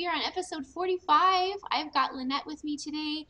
we are on episode 45. I've got Lynette with me today.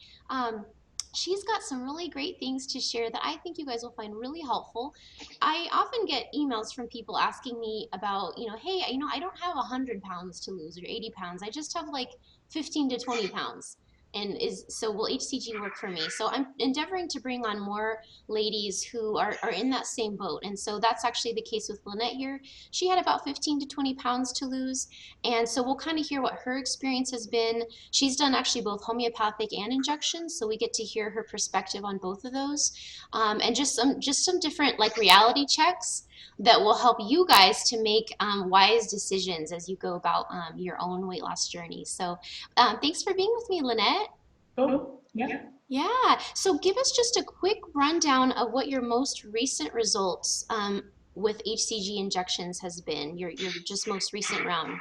She's got some really great things to share that I think you guys will find really helpful. I often get emails from people asking me about, hey, I don't have 100 pounds to lose or 80 pounds. I just have like 15 to 20 pounds. And will hCG work for me? So I'm endeavoring to bring on more ladies who are in that same boat. And so that's actually the case with Lynette here. She had about 15 to 20 pounds to lose. And so we'll kind of hear what her experience has been. She's done actually both homeopathic and injections, so we get to hear her perspective on both of those. And just some different like reality checks that will help you guys to make wise decisions as you go about your own weight loss journey. So thanks for being with me, Lynette. Oh, yeah. Yeah. So give us just a quick rundown of what your most recent results with hCG injections has been, your just most recent round.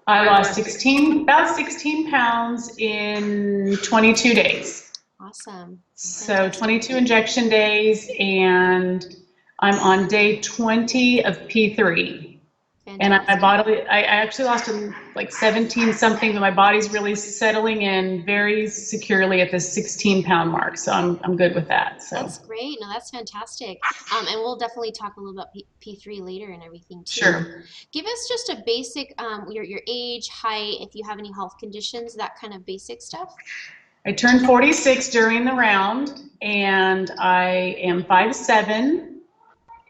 I lost about 16 pounds in 22 days. Awesome. So 22 injection days, and I'm on day 20 of P3. Fantastic. And I actually lost like 17 something, but my body's really settling in very securely at the 16-pound mark. So I'm good with that. So that's great. No, that's fantastic. And we'll definitely talk a little about P3 later and everything too. Sure. Give us just a basic, your age, height, if you have any health conditions, that kind of basic stuff. I turned 46 during the round, and I am 5'7",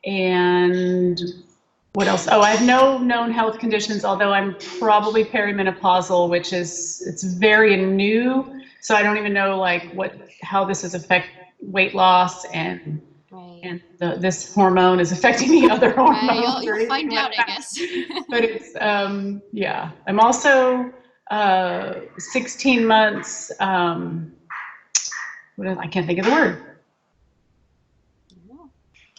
and what else? Oh, I have no known health conditions, although I'm probably perimenopausal, which it's very new, so I don't even know like how this is affect weight loss and this hormone is affecting the other hormones. Right, you'll find out, I guess. But it's yeah. I'm also 16 months. I can't think of the word.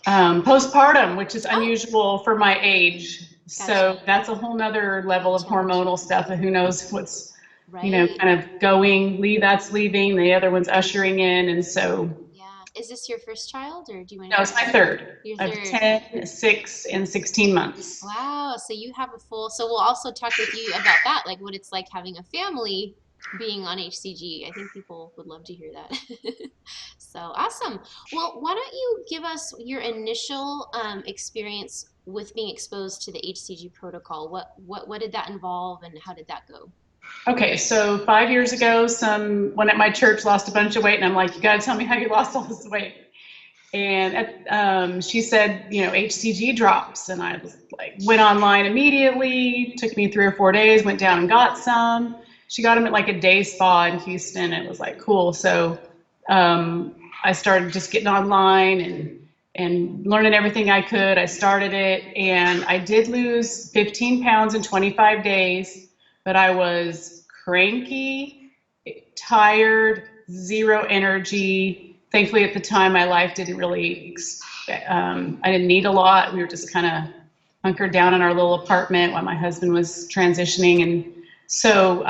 Postpartum, which is unusual for my age. Gotcha. So that's a whole nother level of hormonal stuff. And who knows what's, kind of that's leaving, the other one's ushering in. And so. Yeah. Is this your first child or do you want to? No, it's my third. I have 10, 6, and 16 months. Wow. So you have so we'll also talk with you about that, like what it's like having a family being on hCG. I think people would love to hear that. So awesome. Well, why don't you give us your initial experience with being exposed to the hCG protocol? What did that involve and how did that go? Okay, so 5 years ago, someone at my church lost a bunch of weight, and I'm like, you got to tell me how you lost all this weight. And she said, hCG drops, and I was like, went online immediately. Took me 3 or 4 days. Went down and got some. She got them at like a day spa in Houston. It was like cool. So I started just getting online and learning everything I could. I started it, and I did lose 15 pounds in 25 days, but I was cranky, tired, zero energy. Thankfully, at the time, my life didn't really, I didn't need a lot. We were just kind of hunkered down in our little apartment while my husband was transitioning, and so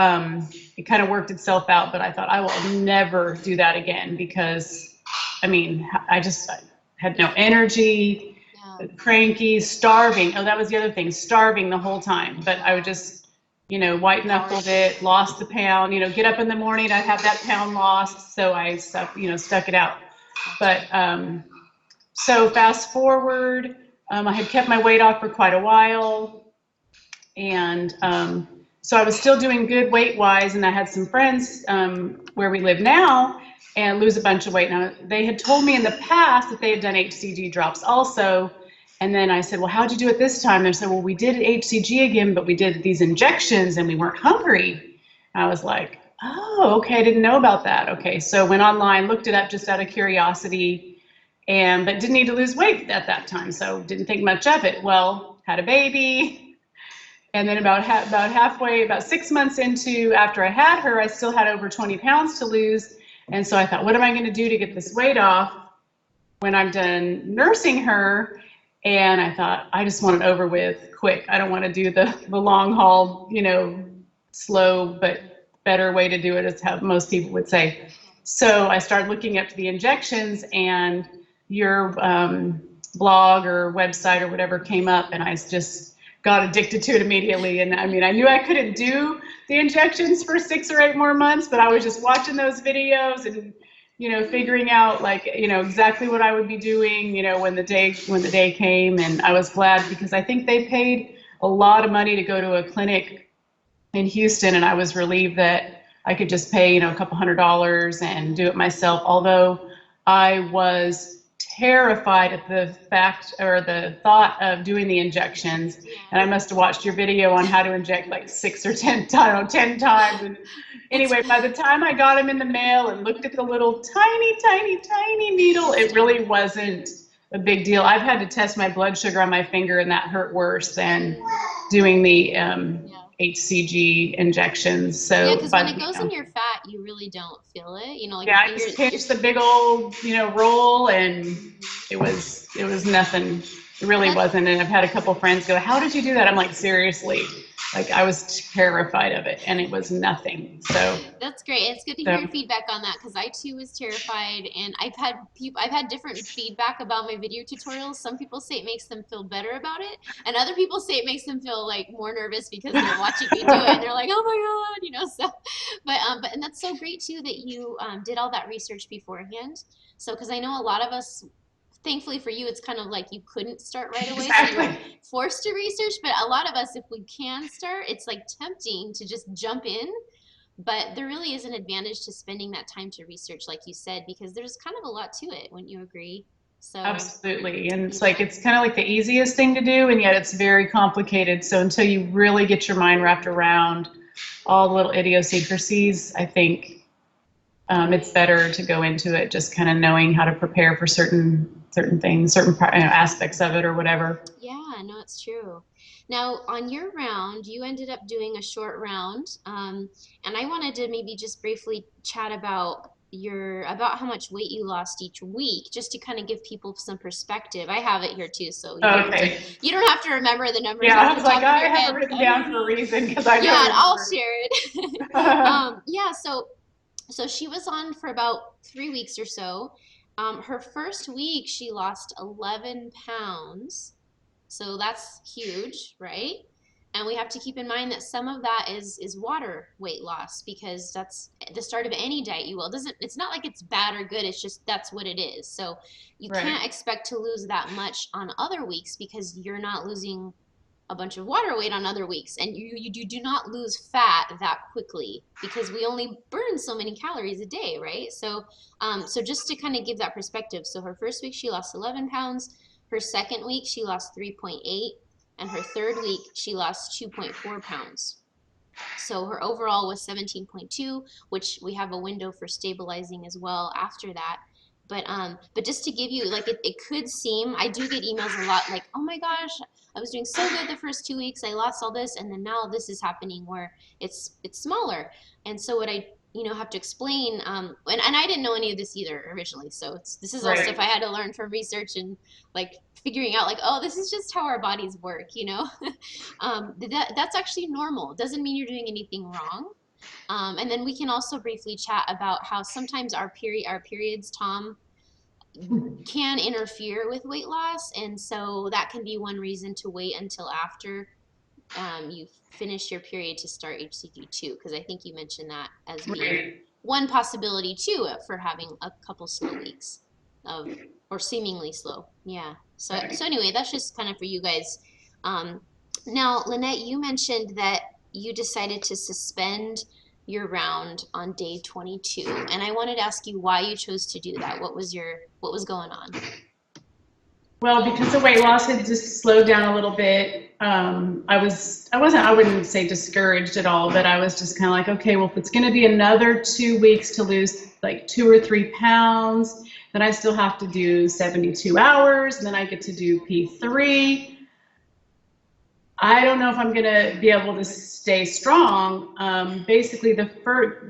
it kind of worked itself out, but I thought I will never do that again because, I had no energy, cranky, starving. Oh, that was the other thing, starving the whole time. But I would just, white knuckled it, lost the pound, get up in the morning, I'd have that pound lost. So I stuck it out. But so fast forward, I had kept my weight off for quite a while. And so I was still doing good weight-wise, and I had some friends where we live now and lose a bunch of weight. Now, they had told me in the past that they had done hCG drops also, and then I said, well, how'd you do it this time? They said, well, we did hCG again, but we did these injections, and we weren't hungry. And I was like, oh, okay, I didn't know about that. Okay, so went online, looked it up just out of curiosity, but didn't need to lose weight at that time, so didn't think much of it. Well, had a baby. And then about 6 months after I had her, I still had over 20 pounds to lose. And so I thought, what am I going to do to get this weight off when I'm done nursing her? And I thought, I just want it over with quick. I don't want to do the long haul, slow but better way to do it, is how most people would say. So I started looking up the injections, and your blog or website or whatever came up, and I just got addicted to it immediately. And I mean, I knew I couldn't do the injections for 6 or 8 more months, but I was just watching those videos and, figuring out like, exactly what I would be doing, when the day came. And I was glad because I think they paid a lot of money to go to a clinic in Houston, and I was relieved that I could just pay, a couple $100 and do it myself. Although I was terrified at the fact or the thought of doing the injections, and I must have watched your video on how to inject like 6 or 10 times, 10 times. And anyway, by the time I got them in the mail and looked at the little tiny, tiny, tiny needle, it really wasn't a big deal. I've had to test my blood sugar on my finger, and that hurt worse than doing the hCG injections. So yeah, because when it goes in your fat, you really don't feel it. Like yeah, I just pinched the big old, roll, and it was nothing. It really wasn't. And I've had a couple friends go, "How did you do that?" I'm like, seriously, like I was terrified of it, and it was nothing. So that's great. It's good to hear your feedback on that because I too was terrified, and I've had different feedback about my video tutorials. Some people say it makes them feel better about it, and other people say it makes them feel like more nervous because they're watching me do it, and they're like, "Oh my God," So, but and that's so great too that you did all that research beforehand. So, because I know a lot of us. Thankfully for you, it's kind of like you couldn't start right away, exactly. so you were forced to research. But a lot of us, if we can start, it's like tempting to just jump in. But there really is an advantage to spending that time to research, like you said, because there's kind of a lot to it. Wouldn't you agree? So absolutely, and it's like it's kind of like the easiest thing to do, and yet it's very complicated. So until you really get your mind wrapped around all the little idiosyncrasies, I think it's better to go into it just kind of knowing how to prepare for certain things, certain aspects of it or whatever. yeah, no, it's true. Now, on your round, you ended up doing a short round, and I wanted to maybe just briefly chat about about how much weight you lost each week, just to kind of give people some perspective. I have it here too, so you don't have to remember the numbers. Yeah, I was like, I have it written down for a reason because I know. Yeah, and I'll share it. Yeah, so she was on for about 3 weeks or so. Her first week, she lost 11 pounds. So that's huge, right? And we have to keep in mind that some of that is water weight loss because that's the start of any diet you will. It's not like it's bad or good, it's just that's what it is. So you can't expect to lose that much on other weeks because you're not losing a bunch of water weight on other weeks, and you do not lose fat that quickly because we only burn so many calories a day, right? So so just to kind of give that perspective, so her first week she lost 11 pounds, her second week she lost 3.8, and her third week she lost 2.4 pounds. So her overall was 17.2, which we have a window for stabilizing as well after that. But just to give you like it could seem, I do get emails a lot like, oh my gosh, I was doing so good the first 2 weeks, I lost all this, and then now this is happening where it's smaller. And so what I have to explain, and I didn't know any of this either originally, so this is all stuff I had to learn from research and like figuring out like, oh, this is just how our bodies work, that's actually normal. It doesn't mean you're doing anything wrong. And then we can also briefly chat about how sometimes our periods, Tom, can interfere with weight loss, and so that can be one reason to wait until after you finish your period to start hCG too, because I think you mentioned that as being one possibility too for having a couple slow weeks or seemingly slow. Yeah. So anyway, that's just kind of for you guys. Now, Lynette, you mentioned that you decided to suspend your round on day 22, and I wanted to ask you why you chose to do that. What was going on? Well, because the weight loss had just slowed down a little bit. I wouldn't say discouraged at all, but I was just kind of like, okay, well, if it's going to be another 2 weeks to lose like 2 or 3 pounds, then I still have to do 72 hours, and then I get to do P3. I don't know if I'm going to be able to stay strong. Basically,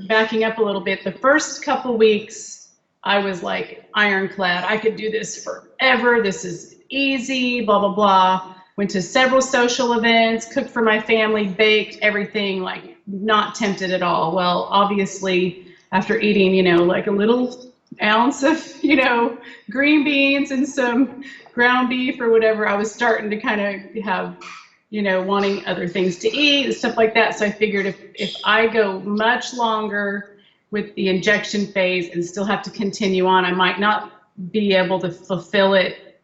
backing up a little bit, the first couple weeks, I was like ironclad. I could do this forever. This is easy, blah, blah, blah. Went to several social events, cooked for my family, baked, everything, like not tempted at all. Well, obviously, after eating, like a little ounce of, green beans and some ground beef or whatever, I was starting to kind of have wanting other things to eat and stuff like that. So I figured if I go much longer with the injection phase and still have to continue on, I might not be able to fulfill it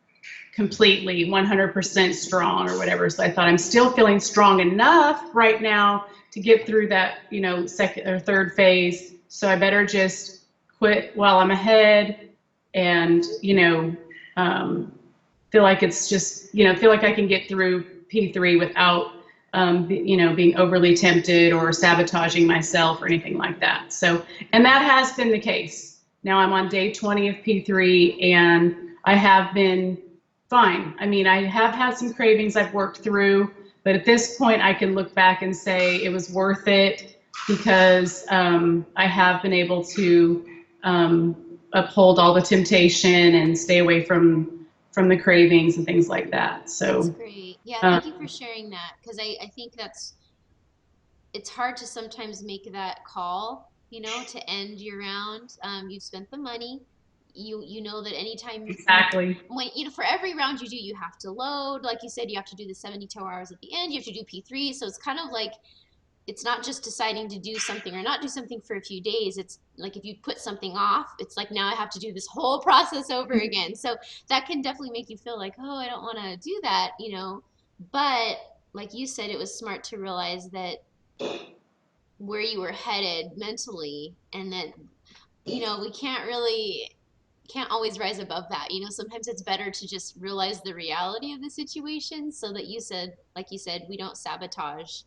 completely 100% strong or whatever. So I thought I'm still feeling strong enough right now to get through that, second or third phase. So I better just quit while I'm ahead and, feel like it's just, feel like I can get through P3 without, being overly tempted or sabotaging myself or anything like that. So, and that has been the case. Now I'm on day 20 of P3 and I have been fine. I mean, I have had some cravings I've worked through, but at this point I can look back and say it was worth it because I have been able to uphold all the temptation and stay away from the cravings and things like that. So that's great. Yeah, thank you for sharing that because I think it's hard to sometimes make that call, to end your round. You've spent the money. You know that anytime exactly. For every round you do, you have to load. Like you said, you have to do the 72 hours at the end. You have to do P3. So it's kind of like it's not just deciding to do something or not do something for a few days. It's like if you put something off, it's like now I have to do this whole process over again. So that can definitely make you feel like, oh, I don't want to do that, But like you said, it was smart to realize that where you were headed mentally and that, we can't always rise above that. Sometimes it's better to just realize the reality of the situation so that like you said, we don't sabotage,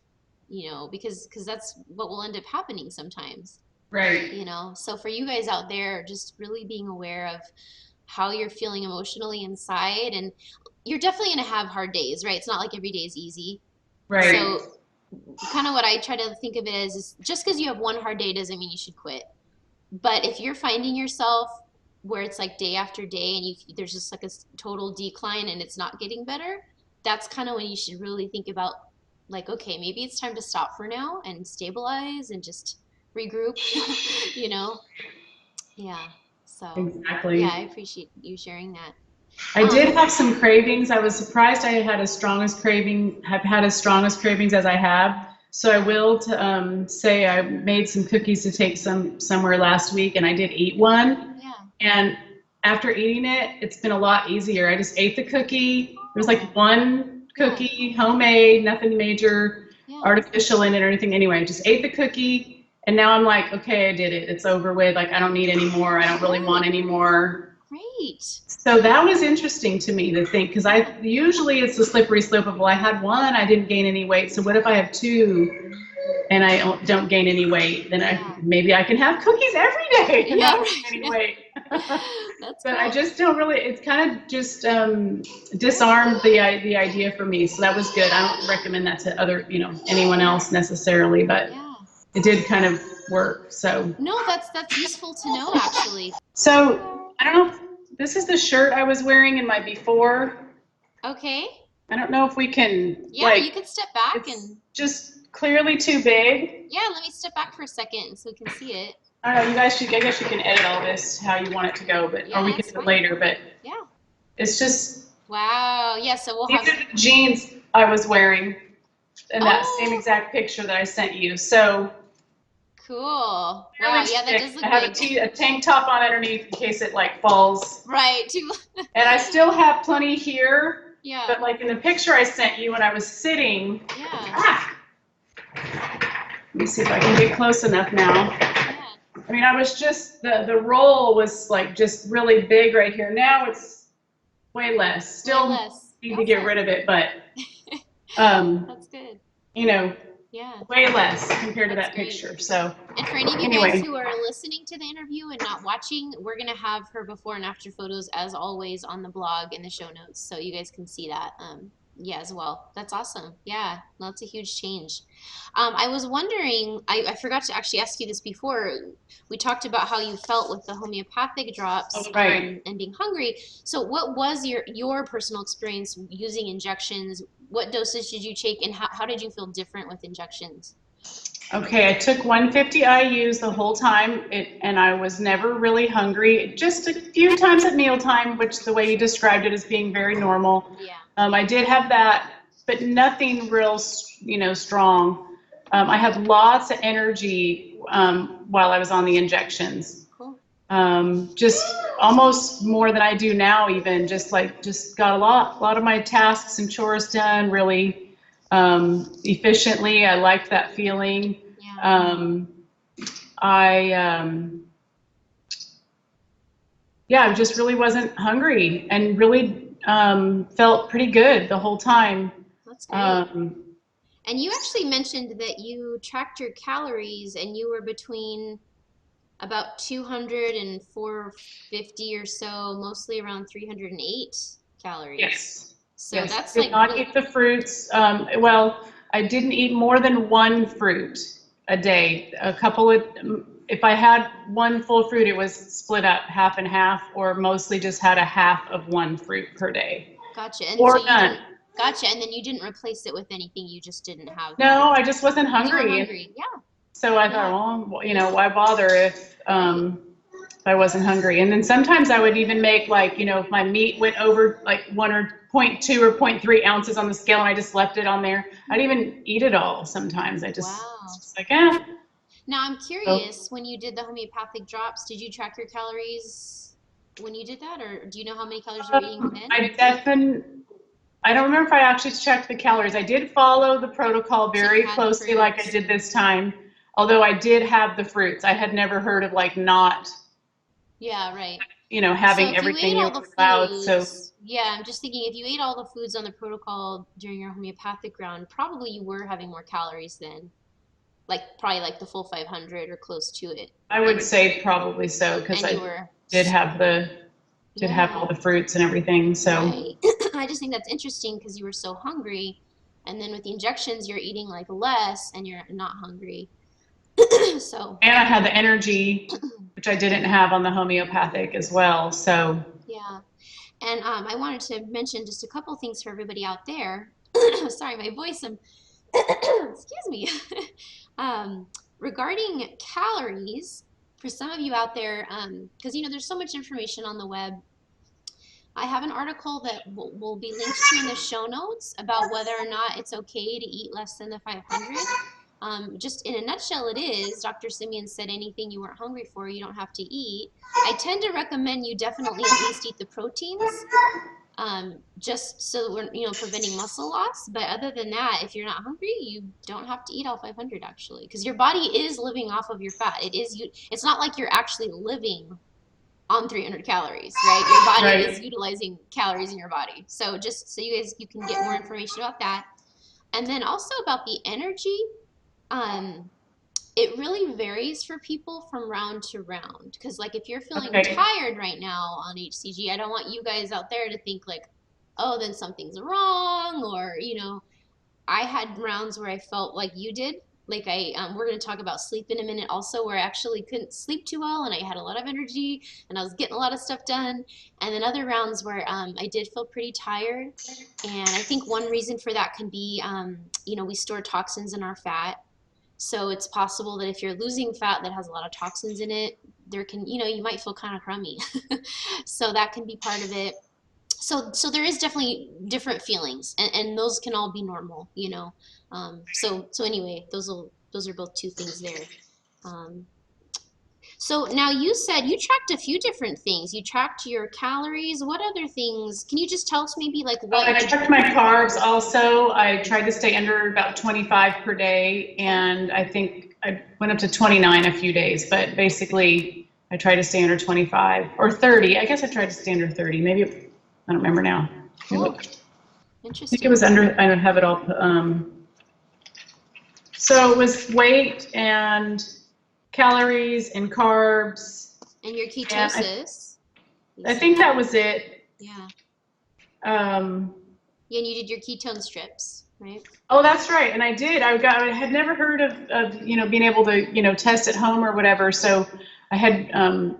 because that's what will end up happening sometimes. Right. So for you guys out there, just really being aware of how you're feeling emotionally inside, and you're definitely going to have hard days, right? It's not like every day is easy. Right. So kind of what I try to think of it as is just because you have one hard day doesn't mean you should quit. But if you're finding yourself where it's like day after day and there's just like a total decline and it's not getting better, that's kind of when you should really think about like, okay, maybe it's time to stop for now and stabilize and just regroup, Yeah. So, Exactly. yeah, I appreciate you sharing that. I did have some cravings. I was surprised I had have had as strong as cravings as I have. So I will say I made some cookies to take somewhere last week, and I did eat one. Yeah. And after eating it, it's been a lot easier. I just ate the cookie. There was like one cookie, homemade, nothing major, artificial in it or anything. Anyway, I just ate the cookie, and now I'm like, okay, I did it. It's over with. Like, I don't need any more. I don't really want any more. Great. So that was interesting to me to think, because usually it's a slippery slope of, well, I had one, I didn't gain any weight. So what if I have two and I don't gain any weight? Then maybe I can have cookies every day and not gain any weight. That's But I just don't really. It's kind of just disarmed the idea for me. So that was good. I don't recommend that to anyone else necessarily, but it did kind of work. So no, that's useful to know actually. So I don't know if this is the shirt I was wearing in my before. Okay. I don't know if we can. Yeah, you can step back and. Just clearly too big. Yeah, let me step back for a second so we can see it. I don't know. I guess you can edit all this how you want it to go, or we can do it later. But it's just. Wow. Yeah. So we'll these have. These are the jeans I was wearing in that same exact picture that I sent you. So. Cool. Wow. Yeah, that does look I have a tank top on underneath in case it falls. Right. And I still have plenty here. Yeah. But in the picture I sent you when I was sitting. Yeah. Let me see if I can get close enough now. Yeah. I mean, I was just the roll was just really big right here. Now it's way less. Still need to get rid of it, but that's good. Way less compared to that picture. So, and for any of you guys who are listening to the interview and not watching, we're going to have her before and after photos, as always, on the blog in the show notes. So you guys can see that as well. That's awesome. Yeah, that's a huge change. I was wondering, I forgot to actually ask you this before. We talked about how you felt with the homeopathic drops and being hungry. So what was your personal experience using injections? What dosage did you take, and how did you feel different with injections? Okay, I took 150 IUs the whole time, and I was never really hungry. Just a few times at mealtime, which the way you described it as being very normal. Yeah. I did have that but nothing real, strong. I had lots of energy while I was on the injections. Cool. Just almost more than I do now, even just got a lot of my tasks and chores done really efficiently. I liked that feeling. Yeah. I just really wasn't hungry and really felt pretty good the whole time. That's great. And you actually mentioned that you tracked your calories and you were between about 200 and 450 or so, mostly around 308 calories. Yes. So Yes. that's Did like not really, eat the fruits. Well, I didn't eat more than one fruit a day. If I had one full fruit, it was split up half and half, or mostly just had a half of one fruit per day. gotcha. And so Or you none. didn't, gotcha. And then you didn't replace it with anything. You just didn't have, No, I just wasn't because you weren't hungry. And hungry. Yeah. so I Yeah. thought, well, why bother Right. if I wasn't hungry? And then sometimes I would even make if my meat went over like 1 or 0.2 or 0.3 ounces on the scale and I just left it on there, I'd even eat it all sometimes. It's Wow. just like, eh. Now I'm So, curious, when you did the homeopathic drops, did you track your calories when you did that, or do you know how many calories you were eating then? I don't remember if I actually checked the calories. I did follow the protocol So you very had the closely like I fruits. did this time, although I did have the fruits. I had never heard of like not, Yeah, right. So having if you ate everything you all were the allowed. So foods, yeah, I'm just thinking if you ate all the foods on the protocol during your homeopathic round, probably you were having more calories then. Like probably like the full 500 or close to it. I would And say probably so because and you I were, did have all yeah, the fruits and everything. So, right. I just think that's interesting because you were so hungry, and then with the injections, you're eating like less and you're not hungry. So, and I had the energy, which I didn't have on the homeopathic as well. So, yeah. And I wanted to mention just a couple things for everybody out there. Sorry, my voice, excuse me. um, Regarding calories, for some of you out there, because there's so much information on the web. I have an article that will be linked to in the show notes about whether or not it's okay to eat less than the 500. Just in a nutshell, it is. Dr. Simeon said anything you weren't hungry for, you don't have to eat. I tend to recommend you definitely at least eat the proteins, just so that we're preventing muscle loss. But other than that, if you're not hungry, you don't have to eat all 500 actually, because your body is living off of your fat. It is you. It's not like you're actually living on 300 calories, right? Your body is right. utilizing calories in your body. So just so you can get more information about that, and then also about the energy. Um, it really varies for people from round to round. Because, like, if you're feeling Okay. tired right now on hCG, I don't want you guys out there to think, like, oh, then something's wrong, or, I had rounds where I felt like you did. Like we're going to talk about sleep in a minute also, where I actually couldn't sleep too well and I had a lot of energy and I was getting a lot of stuff done. And then other rounds where I did feel pretty tired. And I think one reason for that can be, we store toxins in our fat. So it's possible that if you're losing fat that has a lot of toxins in it, you might feel kind of crummy. So that can be part of it. So there is definitely different feelings, and those can all be normal. So anyway, those are both two things there. Um, so now you said you tracked a few different things. You tracked your calories. What other things? Can you just tell us maybe like what I you? checked my carbs also. I tried to stay under about 25 per day, Okay. and I think I went up to 29 a few days, but basically I tried to stay under 25 or 30. I guess I tried to stay under 30. Maybe, I don't remember now. Cool. I think it Interesting. was under, I don't have it all. So it was weight and calories and carbs, And your and ketosis, you I think said. that was it. Yeah. Um, Yeah, and you did your ketone strips, right? Oh, that's right. And I did. I had never heard of being able to, test at home or whatever. So I had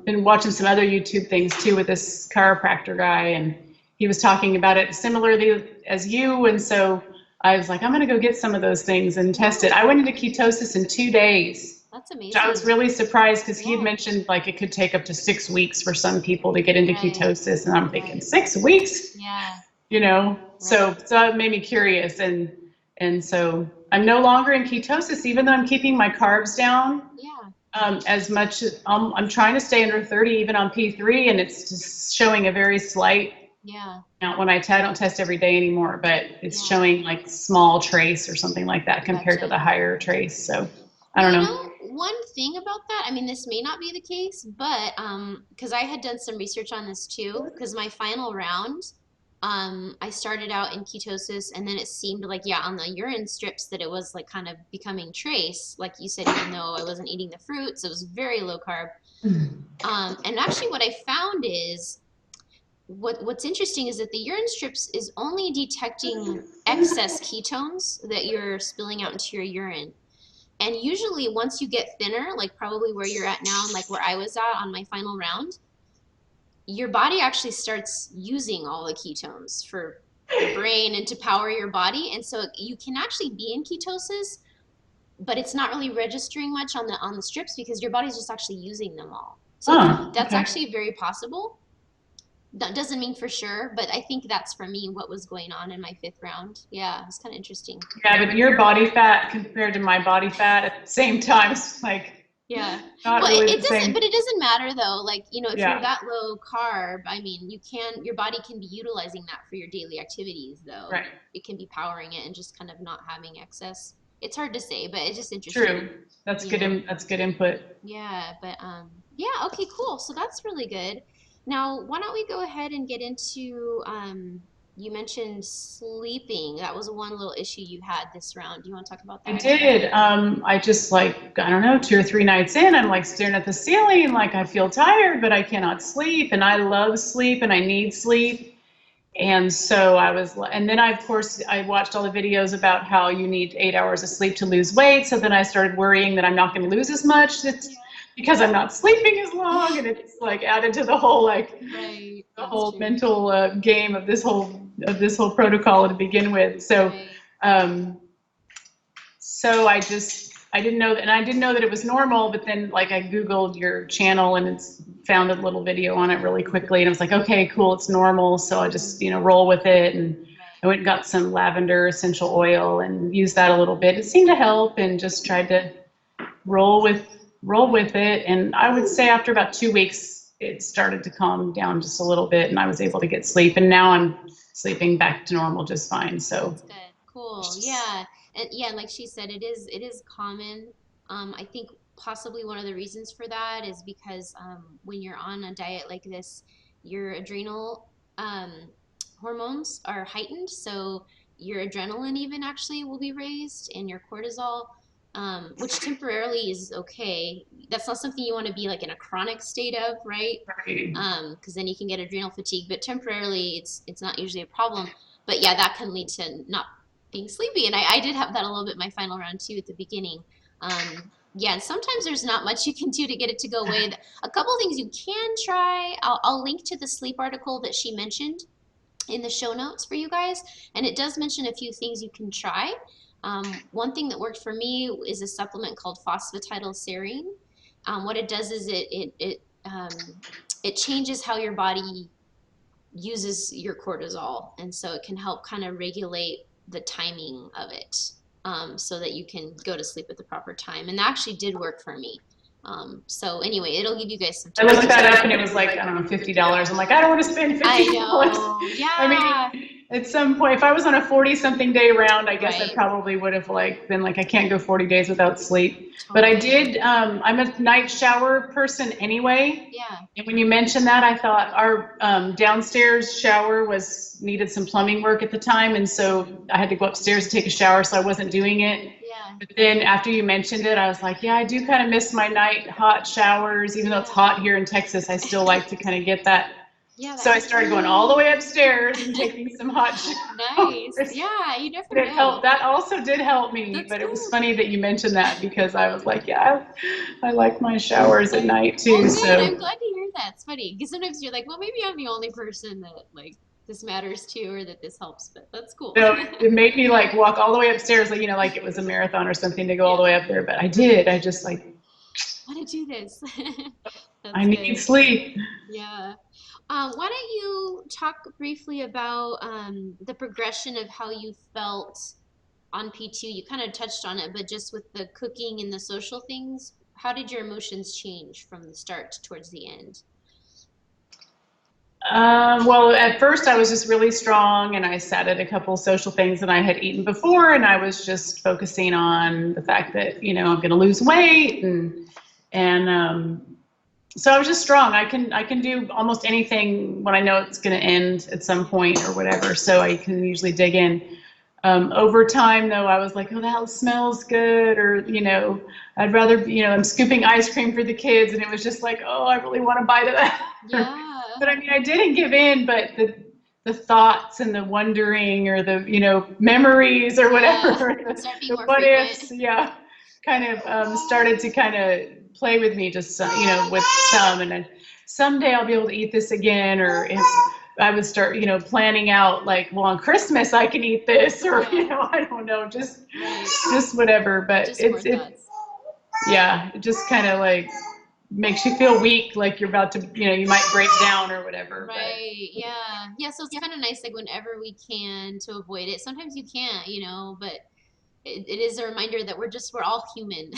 been watching some other YouTube things too with this chiropractor guy, and he was talking about it similarly as you. And so I was like, I'm going to go get some of those things and test Yeah, it. I went into ketosis in 2 days. that's Which I was amazing. really surprised because he had Yeah, mentioned like it could take up to 6 weeks for some people to get into right, ketosis. And I'm thinking, right. 6 weeks? Yeah. You know? right. So that made me curious, and so I'm no longer in ketosis, even though I'm keeping my carbs down. Yeah, As much as I'm trying to stay under 30, even on P3, and it's just showing a very slight yeah, amount when I don't test every day anymore, but it's yeah. showing like small trace or something like that compared to Gotcha. the higher trace. So I Well, don't you know. know, one thing about that, I mean, this may not be the case, but because I had done some research on this too, because my final round, I started out in ketosis, and then it seemed like, yeah, on the urine strips that it was like kind of becoming trace, like you said, even though I wasn't eating the fruits, it was very low carb. And actually, what I found is what's interesting is that the urine strips is only detecting excess ketones that you're spilling out into your urine. And usually, once you get thinner, like probably where you're at now and like where I was at on my final round, your body actually starts using all the ketones for your brain and to power your body. And so you can actually be in ketosis, but it's not really registering much on the strips because your body's just actually using them all. So Oh, that's okay. actually very possible. That doesn't mean for sure, but I think that's for me what was going on in my fifth round. Yeah, it's kind of interesting. Yeah, but your body fat compared to my body fat at the same time is like Yeah. not Well, really it the doesn't, same. but it doesn't matter though. Like, if you're Yeah, that low carb, I mean, your body can be utilizing that for your daily activities though. right. It can be powering it and just kind of not having excess. It's hard to say, but it's just interesting, True. That's you good. know. That's good input. Yeah, but yeah, okay, cool. So that's really good. Now, why don't we go ahead and get into you mentioned sleeping. That was one little issue you had this round. Do you want to talk about I that? did. I just like, I don't know, 2 or 3 nights in, I'm like staring at the ceiling, like I feel tired, but I cannot sleep. And I love sleep and I need sleep. And so and then of course, I watched all the videos about how you need 8 hours of sleep to lose weight. So then I started worrying that I'm not going to lose as much. It's because I'm not sleeping as long. And it's like added to the whole, Right, the that's whole true. mental game of this whole protocol to begin with. Right. Um, so I didn't know that, and I didn't know that it was normal, but then like I Googled your channel and it's found a little video on it really quickly. And I was like, okay, cool, it's normal. So I just, Hmm. roll with it. And Right. I went and got some lavender essential oil and used that a little bit. It seemed to help and just tried to roll with, roll with it. And I would say after about 2 weeks, it started to calm down just a little bit and I was able to get sleep. And now I'm sleeping back to normal just fine. So That's good. Cool. Yeah. And yeah, like she said, it is common. I think possibly one of the reasons for that is because when you're on a diet like this, your adrenal um, hormones are heightened. So your adrenaline even actually will be raised and your cortisol, which temporarily is okay. That's not something you want to be like in a chronic state of, right? right. Because then you can get adrenal fatigue. But temporarily, it's not usually a problem. But yeah, that can lead to not being sleepy. And I did have that a little bit my final round too at the beginning. Yeah, and sometimes there's not much you can do to get it to go away. A couple things you can try. I'll link to the sleep article that she mentioned in the show notes for you guys, and it does mention a few things you can try. One thing that worked for me is a supplement called phosphatidylserine. What it does is it changes how your body uses your cortisol, and so it can help kind of regulate the timing of it, so that you can go to sleep at the proper time. And that actually did work for me. So anyway, it'll give you guys some I tips looked to that start. up and it was like, I don't know, $50. I'm like, I don't want to spend I $50. know. I Yeah. mean, at some point, if I was on a 40 something day round, I guess I Right. probably would have like been like, I can't go 40 days without sleep. But I Totally. did, I'm a night shower person anyway. Yeah. And when you mentioned that, I thought our downstairs shower needed some plumbing work at the time. And so I had to go upstairs to take a shower, so I wasn't doing it. Yeah. But then after you mentioned it, I was like, yeah, I do kind of miss my night hot showers. Even though it's Yeah. hot here in Texas, I still like to kind of get that. Yeah, So that I started going all the way upstairs and taking some hot nice. showers. Yeah, you And never it helped. know. That also did help me, That's but it was good. funny that you mentioned that because I was like, yeah, I like my showers at night Well, too. good. I'm So glad to hear that. It's funny because sometimes you're like, well, maybe I'm the only person that like this matters to or that this helps, but that's cool. it made me like walk all the way upstairs, like, like it was a marathon or something to go all Yeah, the way up there. But I did. I just like, want to do this. I That's need good. sleep. Yeah. Why don't you talk briefly about the progression of how you felt on P2? You kind of touched on it, but just with the cooking and the social things, how did your emotions change from the start towards the end? Well, at first I was just really strong and I sat at a couple social things that I had eaten before and I was just focusing on the fact that, I'm going to lose weight and so I was just strong. I can do almost anything when I know it's going to end at some point or whatever. So I can usually dig in. Over time, though, I was like, oh, that smells good, or I'd rather, I'm scooping ice cream for the kids, and it was just like, oh, I really want to bite of that. Yeah. But I mean, I didn't give in, but the thoughts and the wondering or the memories or Yeah. whatever, Start being the more what frequent. ifs, yeah, kind of started to kind of play with me just with some, and then someday I'll be able to eat this again, or if I would start planning out like, well, on Christmas I can eat this, or Yeah. I don't know, just Right. just whatever. But Just more thoughts. yeah, it just kind of like makes you feel weak, like you're about to, you might break down or whatever. But Right. Yeah. Yeah. So it's kind of nice, like whenever we can to avoid it. Sometimes you can't, but it is a reminder that we're all human.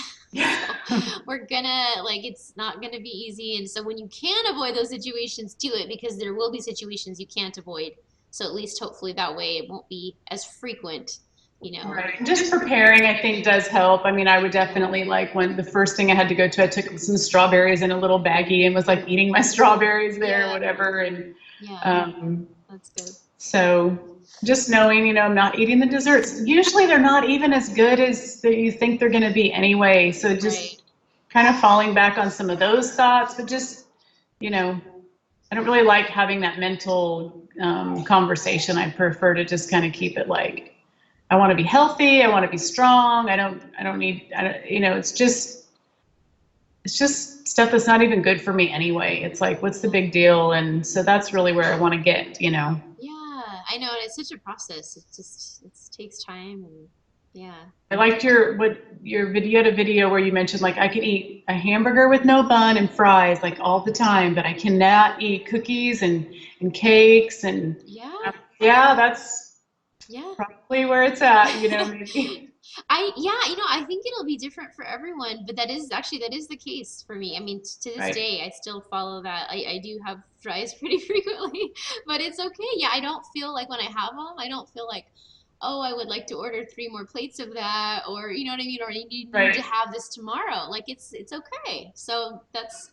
So we're gonna like it's not gonna be easy. And so when you can avoid those situations, do it because there will be situations you can't avoid. So at least hopefully that way it won't be as frequent, you know. right. Just preparing, I think, does help. I mean, I would definitely like when the first thing I had to go to, I took some strawberries in a little baggie and was like eating my strawberries there or Yeah. whatever. And Yeah. um, That's good. so just knowing, I'm not eating the desserts. Usually they're not even as good as you think they're going to be anyway. So Right. just kind of falling back on some of those thoughts, but just, I don't really like having that mental conversation. I prefer to just kind of keep it like, I want to be healthy. I want to be strong. I don't need, I don't, it's just stuff that's not even good for me anyway. It's like, what's the Yeah. big deal? And so that's really where I want to get. Yeah. I know, and it's such a process. It takes time and yeah. I liked your video. You had a video where you mentioned like I can eat a hamburger with no bun and fries like all the time, but I cannot eat cookies and cakes and Yeah. yeah, that's Yeah. probably where it's at, maybe. I think it'll be different for everyone, but that is the case for me. I mean, to this Right. day, I still follow that. I do have fries pretty frequently, but it's okay. Yeah, I don't feel like when I have them, I don't feel like, oh, I would like to order three more plates of that, or you know what I mean, or I need to Right. have this tomorrow. Like it's okay. So that's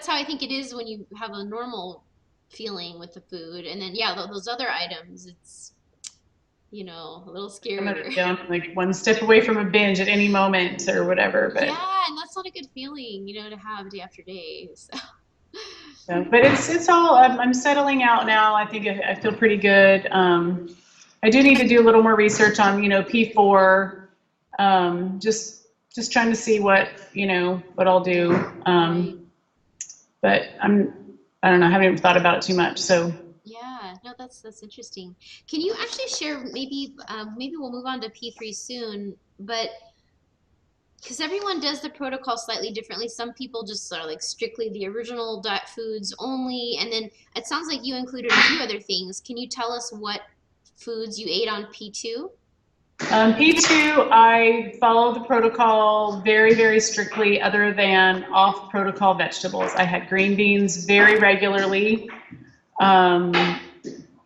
how I think it is when you have a normal feeling with the food, and then yeah, those other items, it's a little I'm gonna scarier. be on like one step away from a binge at any moment or whatever, but Yeah, and that's not a good feeling, to have day after day. So, but it's all I'm settling out now. I think I feel pretty good. I do need to do a little more research on P4. Just trying to see what I'll do. right. But I don't know. I haven't even thought about it too much. So Yeah, no, that's interesting. Can you actually share maybe we'll move on to P3 soon, but because everyone does the protocol slightly differently. Some people just are like strictly the original diet foods only, and then it sounds like you included a few other things. Can you tell us what foods you ate on P2? P2, I follow the protocol very, very strictly. Other than off protocol vegetables, I had green beans very regularly. Um,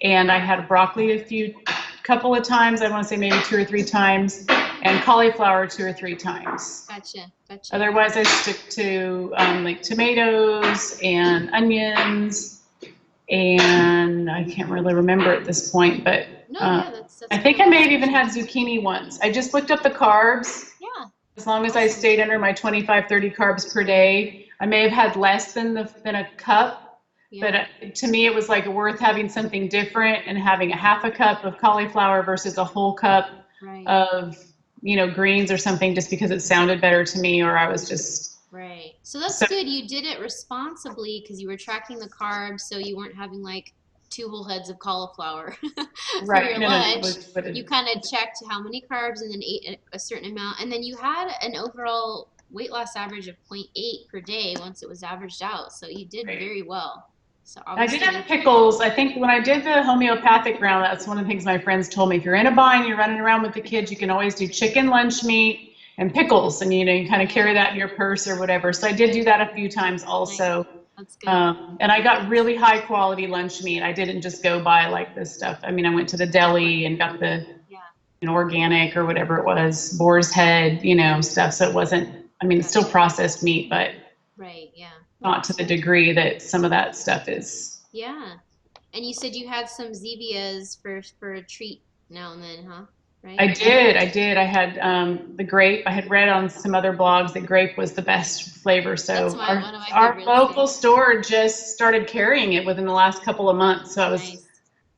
and I had broccoli couple of times. I want to say maybe 2 or 3 times, and cauliflower 2 or 3 times. Gotcha, gotcha. Otherwise, I stick to like tomatoes and onions, and I can't really remember at this point, but No, yeah, that's I good think I may have even organization. had zucchini once. I just looked up the carbs. Yeah, As long as I awesome. stayed under my 25, 30 carbs per day, I may have had less than a cup, but Yeah, to me it was like worth having something different and having a half a cup of cauliflower versus a whole cup right. of greens or something, just because it sounded better to me, or I was just Right. So that's so good. You did it responsibly because you were tracking the carbs, so you weren't having like two whole heads of cauliflower for right. your No, no, no. lunch. You kind of checked how many carbs and then ate a certain amount. And then you had an overall weight loss average of 0.8 per day once it was averaged out. So you did Right. very well. So I did obviously, have pickles. I think when I did the homeopathic round, that's one of the things my friends told me. If you're in a bind, you're running around with the kids, you can always do chicken lunch meat and pickles, and you kind of carry that in your purse or whatever. So I did do that a few times nice. also. That's good. And I got really high quality lunch meat. I didn't just go buy like this stuff. I mean, I went to the deli and got the Yeah. organic or whatever it was, boar's head, stuff. So it wasn't, I mean, it's still Gotcha. processed meat, but Right. Yeah. Well, not to that's the good. degree that some of that stuff is. Yeah. And you said you had some Zevias for a treat now and then, huh? I Right? did. I did. I had the grape. I had read on some other blogs that grape was the best flavor. That's So my our one of my our favorites too. local store just started carrying it within the last couple of months. So I was Nice.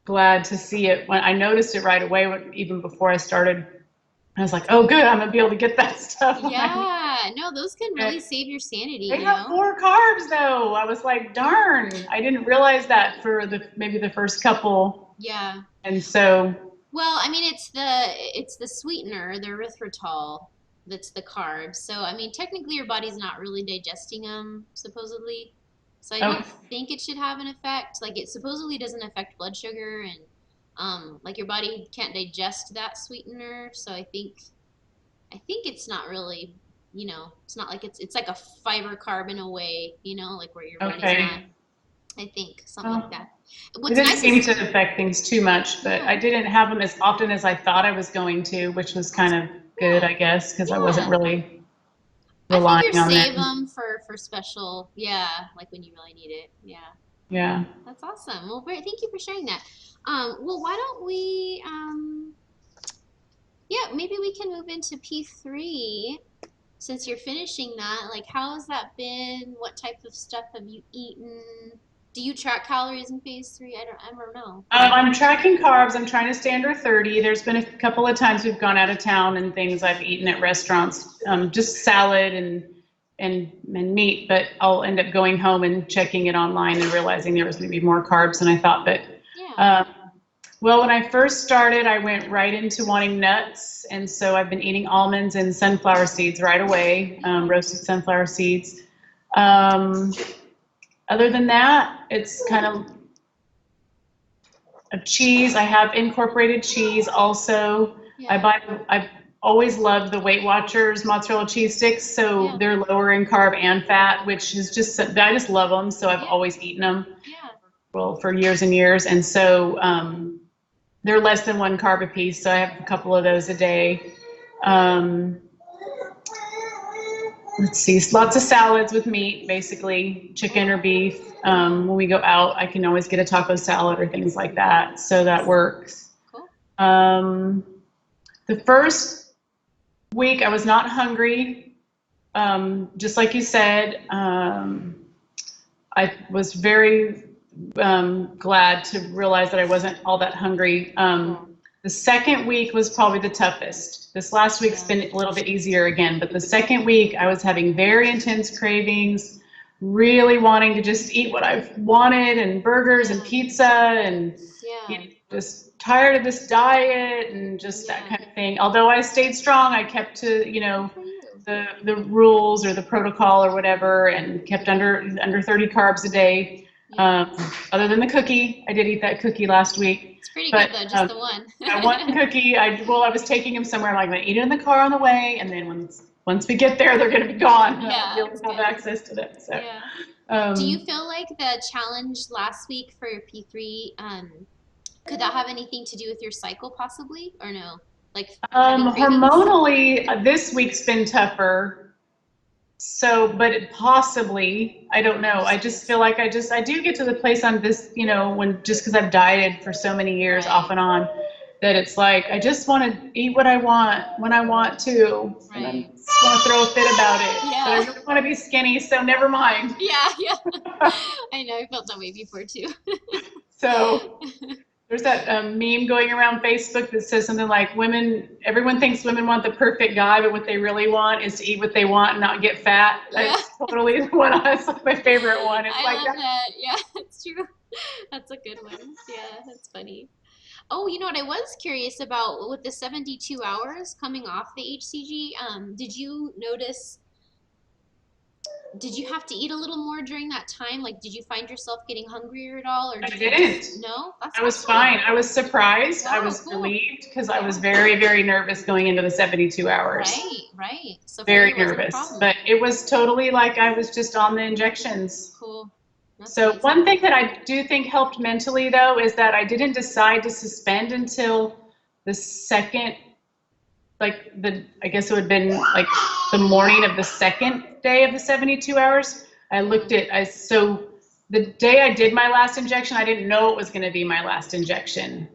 glad to see it. When I noticed it right away, even before I started, I was like, "Oh, good! I'm gonna be able to get that stuff when I need Yeah. No, those can it." really save your sanity, They you have know? 4 carbs though. I was like, "Darn! I didn't realize that for maybe the first couple." Yeah. And so, Well, I mean, it's the sweetener, the erythritol, that's the carbs. So, I mean, technically your body's not really digesting them, supposedly. So I oh, don't think it should have an effect. Like it supposedly doesn't affect blood sugar and like your body can't digest that sweetener. So I think it's not really, it's not like it's like a fiber carb in a way, like where your body's not. okay. I think something like Well, that. it What's didn't nice seem is to affect things too much, but yeah, I didn't have them as often as I thought I was going to, which was kind of good, yeah, I guess, because I wasn't yeah. really I figure relying on save them. them for special, yeah, like when you really need it. Yeah, Yeah. that's awesome. Well, great. Thank you for sharing that. Well, why don't we, yeah, maybe we can move into P3 since you're finishing that. Like, how has that been? What type of stuff have you eaten? Do you track calories in phase 3? I don't know. I'm tracking carbs. I'm trying to stay under 30. There's been a couple of times we've gone out of town and things I've eaten at restaurants, just salad and meat, but I'll end up going home and checking it online and realizing there was maybe more carbs than I thought. But Yeah. um, well, when I first started, I went right into wanting nuts, and so I've been eating almonds and sunflower seeds right away, Yeah. roasted sunflower seeds. Um, Other than that, it's kind of cheese. I have incorporated cheese also. I Yeah. buy. I've always loved the Weight Watchers mozzarella cheese sticks, so Yeah. they're lower in carb and fat, which is just I just love them. So I've Yeah. always eaten them, Yeah. well, for years and years, and so they're less than 1 carb a piece. So I have a couple of those a day. Um, let's see, lots of salads with meat, basically chicken or beef. When we go out, I can always get a taco salad or things like that, so that Nice. works. Cool. Um, the first week, I was not hungry, just like you said. I was very glad to realize that I wasn't all that hungry. Cool. The second week was probably the toughest. This last week's Yeah. been a little bit easier again, but the second week I was having very intense cravings, really wanting to just eat what I've wanted and burgers and Yeah. pizza and Yeah. just tired of this diet and just that Yeah. kind of thing. Although I stayed strong, I kept to, Good for you. the rules or the protocol or whatever and kept under 30 carbs a day. Yeah. Other than the cookie, I did eat that cookie last week, It's pretty good but though, just the one. that one cookie, I was taking him somewhere. I'm like, I'm gonna eat it in the car on the way, and then once we get there, they're gonna be gone, and I'll Yeah, be able that's to have good. access to them. So, Yeah. Do you um, feel like the challenge last week for your P3, could that have anything to do with your cycle possibly, or no? Like having cravings? hormonally, this week's been tougher. So, but possibly, I don't know. I Interesting. just feel like I do get to the place on this, when just because I've dieted for so many years off Right. and on, that it's like I just want to eat what I want when I want to, and I Right. just want to throw a fit about it. But I Yeah. really want to be skinny, so never mind. Yeah, yeah. I know, I felt that way before too. So there's that meme going around Facebook that says something like everyone thinks women want the perfect guy, but what they really want is to eat what they want and not get fat. Yeah. That's totally it's like my favorite one. It's I like love that. that. Yeah, it's true. That's a good one. Yeah, that's funny. Oh, you know what I was curious about with the 72 hours coming off the hCG, did you notice Did you have to eat a little more during that time? Like, did you find yourself getting hungrier at all, or I did you just, didn't. no? That's I was awesome. fine. I was surprised. I Wow, was cool. relieved because I was Yeah. very, very nervous going into the 72 hours. Right, right. So for you, Very it wasn't a nervous. problem. But it was totally like I was just on the injections. Cool. That's So amazing. one thing that I do think helped mentally though is that I didn't decide to suspend until the second, like the, I guess it would have been like the morning of the second day of the 72 hours. I Yeah, looked at, so the day I did my last injection, I didn't know it was going to be my last injection.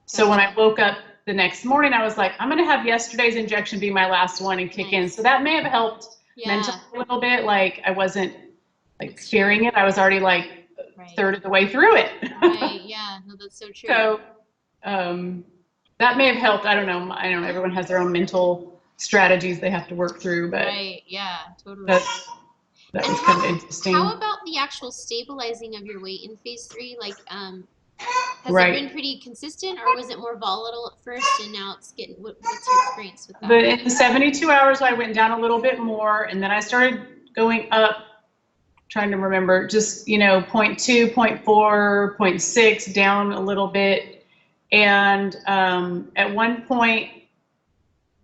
So when I gotcha. woke up the next morning, I was like, I'm going to have yesterday's injection be my last one and kick in. So Nice. that may have helped mentally Yeah, a little bit. Like I wasn't like that's true. fearing it. I was already like a Right. third of the way through it. Right. Yeah. No, that's so true. So um, that may have helped. I don't know. I don't know. Everyone has their own mental strategies they have to work through, but Right. Yeah, totally. that that And was kind of how interesting. about the actual stabilizing of your weight in phase three? Like, has it been Right. pretty consistent, or was it more volatile at first, and now it's getting? What's your experience with that? In the 72 hours, I went down a little bit more, and then I started going up, trying to remember, just, you know, point 0.2, point 0.4, point 0.6, down a little bit. And at one point,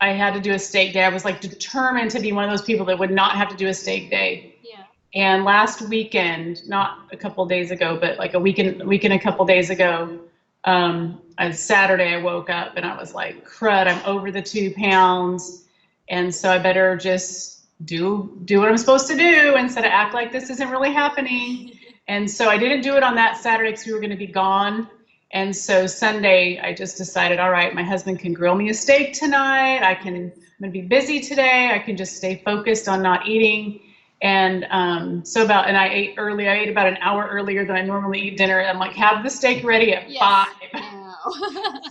I had to do a steak day. I was like determined to be one of those people that would not have to do a steak day. Yeah. And last weekend, not a couple of days ago, but like a weekend, a couple of days ago, on Saturday, I woke up and I was like, crud, I'm over the 2 pounds. And so I better just do what I'm supposed to do instead of act like this isn't really happening. And so I didn't do it on that Saturday because we were going to be gone. And so Sunday, I just decided, all right, my husband can grill me a steak tonight. I'm going to be busy today. I can just stay focused on not eating. And and I ate early. I ate about an hour earlier than I normally eat dinner. I'm like, have the steak ready at Yes. 5. No.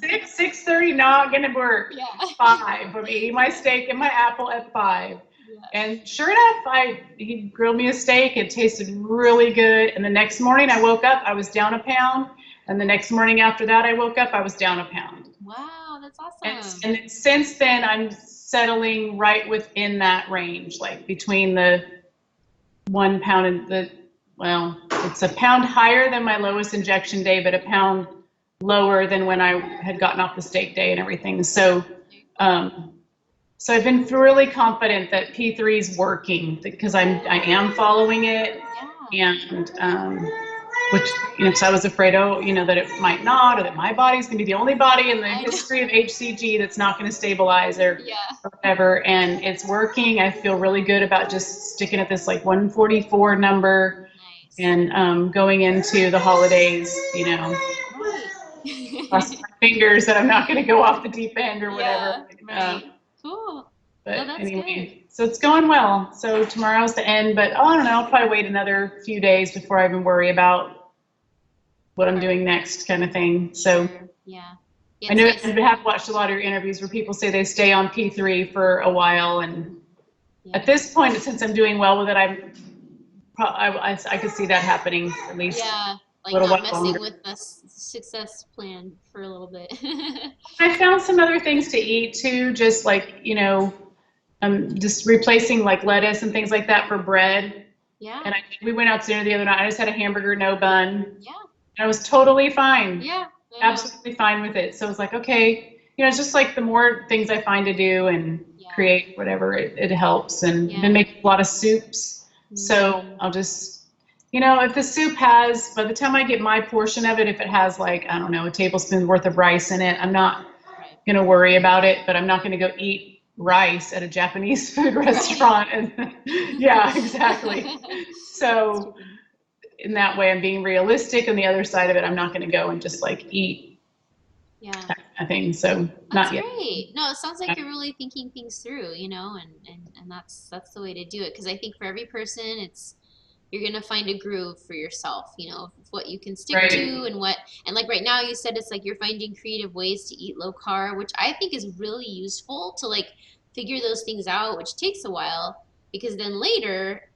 6:30, not gonna work. Yeah. 5. I'm eating my steak and my apple at 5. Yes. And sure enough, he grilled me a steak. It tasted really good. And the next morning I woke up, I was down a pound. And the next morning after that, I woke up, I was down a pound. Wow, that's And, awesome. and since then, I'm settling right within that range, like between the 1 pound and well, it's a pound higher than my lowest injection day, but a pound lower than when I had gotten off the steak day and everything. Very cool. Um, so I've been really confident that P3 is working because I am following it, Yeah, and which, that's you know, great. because I was afraid, oh, you know, that it might not, or that my body's going to be the only body in the I know. history of hCG that's not going to stabilize Yeah. or whatever. And it's working. I feel really good about just sticking at this like 144 number Nice. and going into the holidays, you know, Right. crossing my fingers that I'm not going to go off the deep end or whatever. Yeah, right. Cool. No, But that's good. anyway, so it's going well. So tomorrow's the end, but oh, I don't know, I'll probably wait another few days before I even worry about what I'm Right. doing next, kind of thing. So Sure. Yeah. Yeah, I it's know nice. I have watched a lot of your interviews where people say they stay on P3 for a while, and Yeah. at this point, since I'm doing well with it, I could see that happening at least Yeah, a like little not while messing longer. with the success plan for a little bit. I found some other things to eat too, just like, you know, just replacing like lettuce and things like that for bread. Yeah. And we went out to dinner the other night. I just had a hamburger, no bun, and Yeah. I was totally fine, Yeah. I know. absolutely fine with it. So I was like, okay, you know, it's just like the more things I find to do and Yeah. create, whatever, it helps. And I've been Yeah. making a lot of soups. So Mm. I'll just, you know, if the soup has, by the time I get my portion of it, if it has like, I don't know, a tablespoon worth of rice in it, I'm not Right. going to worry about it, but I'm not going to go eat rice at a Japanese food Right. restaurant. And yeah, exactly. That's too So funny. in that way, I'm being realistic. And the other side of it, I'm not going to go and just like eat Yeah. that kind of thing. So That's not yet. great. No, it sounds like you're really thinking things through, and that's the way to do it. Because I think for every person, it's you're gonna find a groove for yourself, of what you can stick to Right. and like right now you said it's like you're finding creative ways to eat low carb, which I think is really useful to like figure those things out, which takes a while because then later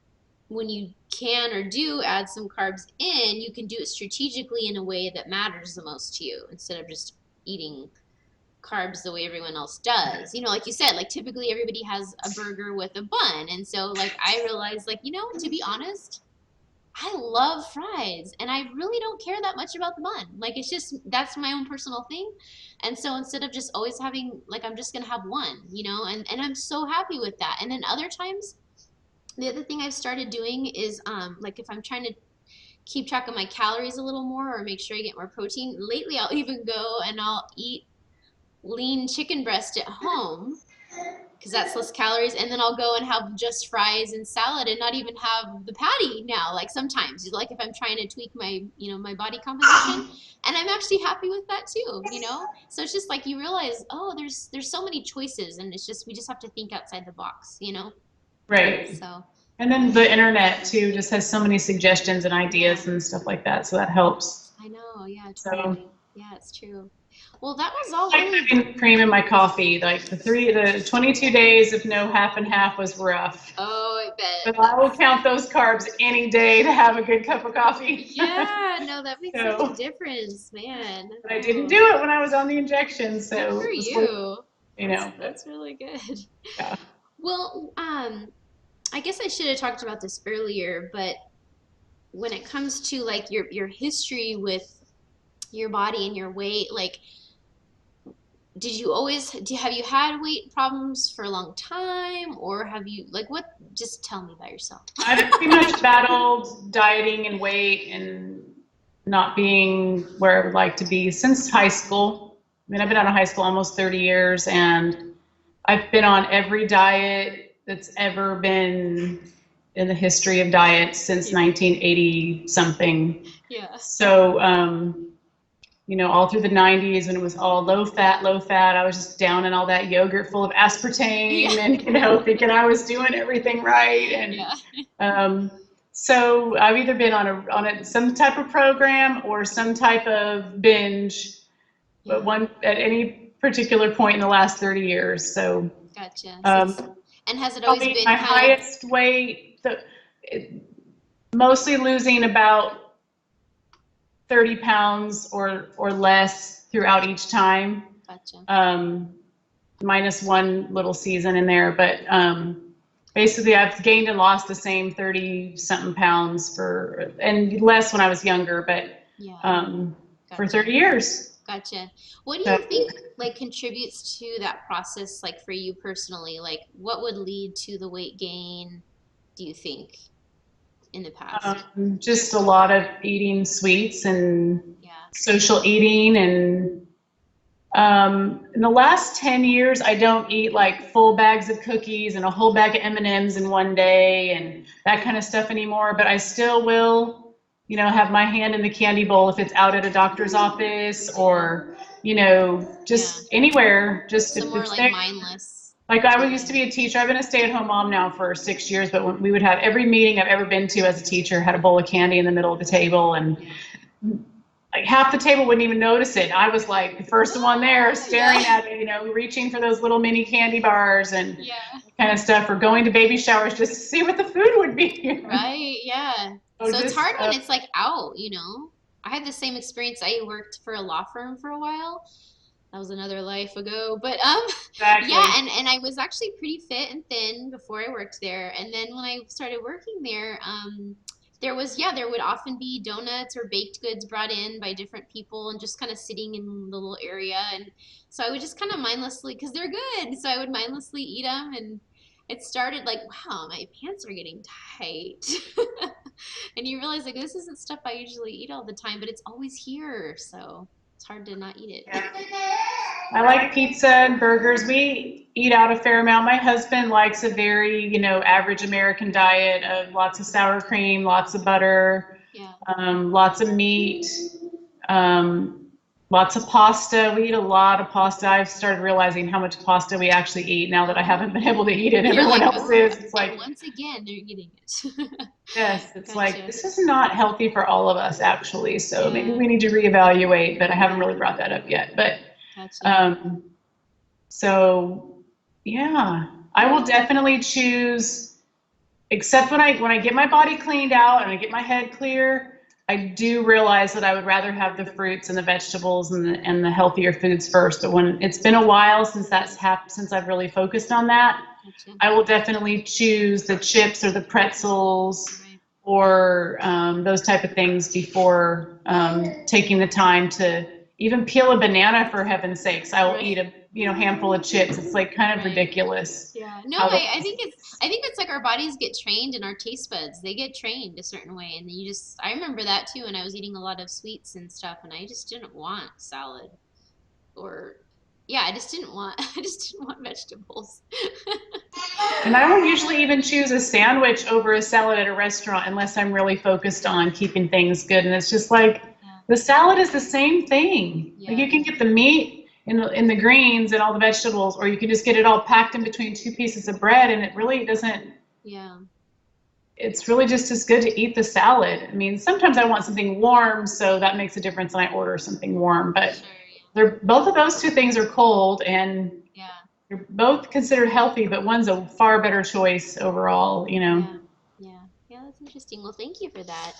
when you can or do add some carbs in, you can do it strategically in a way that matters the most to you instead of just eating carbs the way everyone else does. You know, like you said, like typically everybody has a burger with a bun. And so like I realized like, you know, to be honest, I love fries and I really don't care that much about the bun. Like it's just that's my own personal thing. And so instead of just always having like I'm just gonna have one, you know, and I'm so happy with that. And then other times the other thing I've started doing is like if I'm trying to keep track of my calories a little more or make sure I get more protein, lately I'll even go and I'll eat lean chicken breast at home because that's less calories. And then I'll go and have just fries and salad and not even have the patty now. Like sometimes, like if I'm trying to tweak my, you know, my body composition, and I'm actually happy with that too. You know, so it's just like you realize, oh, there's so many choices, and it's just we just have to think outside the box. You know, Right. so And then the internet too just has so many suggestions and yeah, ideas and stuff like that, so that helps. I know, yeah, So totally, yeah, it's true. Well, that was all I like really having cream in my coffee. Like the 22 days of no half and half was rough. Oh, I bet. But I will count those carbs any day to have a good cup of coffee. Yeah, no, that makes such a So, difference, man. but I didn't Oh, do it when I was on the injection, good so for it was like, you. but That's really good. yeah. Well, I guess I should have talked about this earlier, but when it comes to like your history with your body and your weight, like did you always have you had weight problems for a long time or have you like what just tell me about yourself. I've pretty much battled dieting and weight and not being where I would like to be since high school. I mean, I've been out of high school almost 30 years, and I've been on every diet that's ever been in the history of diets since Yeah. 1980 something. Yeah. So, all through the 90s when it was all low fat, I was just down in all that yogurt full of aspartame Yeah. and, thinking I was doing everything right. And Yeah. so I've either been on some type of program or some type of binge, but Yeah. one at any particular point in the last 30 years. So Gotcha. um, And has it always probably been my kind of highest weight, mostly losing about 30 pounds or less throughout each time, gotcha. minus one little season in there. But basically, I've gained and lost the same 30 something pounds and less when I was younger, but Yeah. for Gotcha. 30 years. Gotcha. What do So, you think like contributes to that process like for you personally? Like what would lead to the weight gain, do you think, in the past? just a lot of eating sweets and Yeah. social eating. And in the last 10 years, I don't eat like full bags of cookies and a whole bag of M&Ms in one day and that kind of stuff anymore. But I still will, have my hand in the candy bowl if it's out at a doctor's office or, Yeah. just anywhere. Just So if more it's like there. mindless Like I used to eating. be a teacher. I've been a stay-at-home mom now for 6 years, but when we would have every meeting I've ever been to as a teacher had a bowl of candy in the middle of the table, and like half the table wouldn't even notice it. I was like the first one there staring Yeah. at it, reaching for those little mini candy bars and Yeah. kind of stuff, or going to baby showers just to see what the food would be. Right. Yeah. So So it's just hard when it's like out, you know? I had the same experience. I worked for a law firm for a while. That was another life ago. But yeah, exactly. and I was actually pretty fit and thin before I worked there. And then when I started working there, there would often be donuts or baked goods brought in by different people and just kind of sitting in the little area. And so I would just kind of mindlessly, because they're good, so I would mindlessly eat them. And it started like, wow, my pants are getting tight. And you realize like this isn't stuff I usually eat all the time, but it's always here, so it's hard to not eat it. I like pizza and burgers. We eat out a fair amount. My husband likes a very, average American diet of lots of sour cream, lots of butter, Yeah. lots of meat, um, lots of pasta. We eat a lot of pasta. I've started realizing how much pasta we actually eat now that I haven't been able to eat it. You're Everyone like, else oh, is. It's and like, once again, they're eating it. yes, it's like, Gotcha. this is not healthy for all of us, actually. So maybe Yeah. we need to reevaluate, but I haven't really brought that up yet. But Gotcha. um, so, yeah, I will definitely choose, except when I get my body cleaned out and I get my head clear, I do realize that I would rather have the fruits and the vegetables and the healthier foods first. But when it's been a while since that's happened, since I've really focused on that, Gotcha. I will definitely choose the chips or the pretzels Right. or those type of things before taking the time to even peel a banana, for heaven's sakes. I will Right. eat a handful of chips. It's like kind of Right. ridiculous. Yeah. No, How I think it's like our bodies get trained and our taste buds, they get trained a certain way. And then you just, I remember that too when I was eating a lot of sweets and stuff and I just didn't want salad or, yeah, I just didn't want, I just didn't want vegetables. And I will usually even choose a sandwich over a salad at a restaurant unless I'm really focused on keeping things good. And it's just like Yeah. the salad is the same thing. Like Yeah. you can get the meat in the greens and all the vegetables, or you can just get it all packed in between two pieces of bread, and it really doesn't. Yeah. It's really just as good to eat the salad. I mean, sometimes I want something warm, so that makes a difference, and I order something warm. But Sure. they're both of those two things are cold, and Yeah. they're both considered healthy, but one's a far better choice overall, you know. Yeah. Yeah. Yeah, that's interesting. Well, thank you for that.